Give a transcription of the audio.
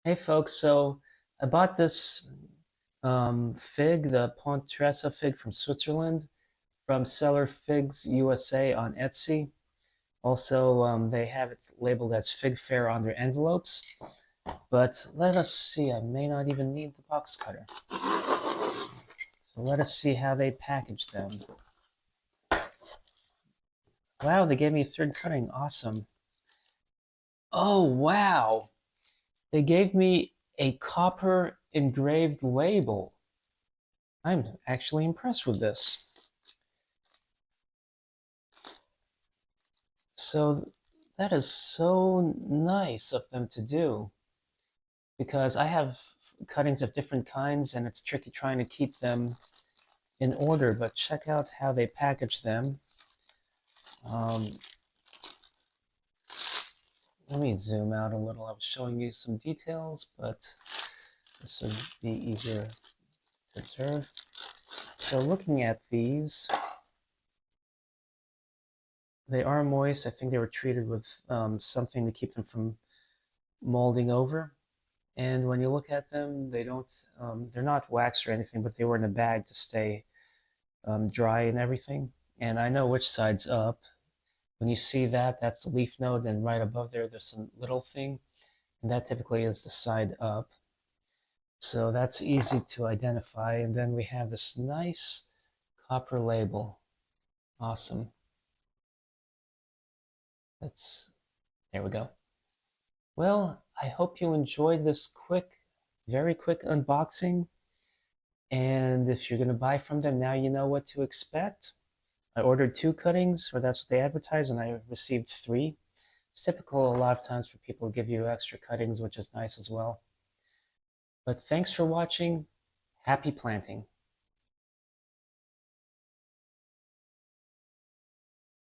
Hey folks, so I bought this fig, the Ponte Tresa fig from Switzerland, from seller FigsUSA on Etsy. Also, they have it labeled as Fig Fair on their envelopes. But let us see, I may not even need the box cutter. So let us see how they package them. Wow, they gave me a third cutting. Awesome. Oh, wow. They gave me a copper engraved label. I'm actually impressed with this. So that is so nice of them to do because I have cuttings of different kinds and it's tricky trying to keep them in order, but check out how they package them. Um, Let me zoom out a little. I was showing you some details, but this would be easier to observe. So looking at these, they are moist. I think they were treated with something to keep them from molding over. And when you look at them, they don't, they're not waxed or anything, but they were in a bag to stay dry and everything. And I know which side's up. When you see that, that's the leaf node, and right above there, there's some little thing, and that typically is the side up. So that's easy to identify. And then we have this nice copper label. Awesome. There we go. Well, I hope you enjoyed this very quick unboxing. And if you're going to buy from them, now you know what to expect. I ordered 2 cuttings, or that's what they advertise, and I received 3. It's typical a lot of times for people to give you extra cuttings, which is nice as well. But thanks for watching. Happy planting.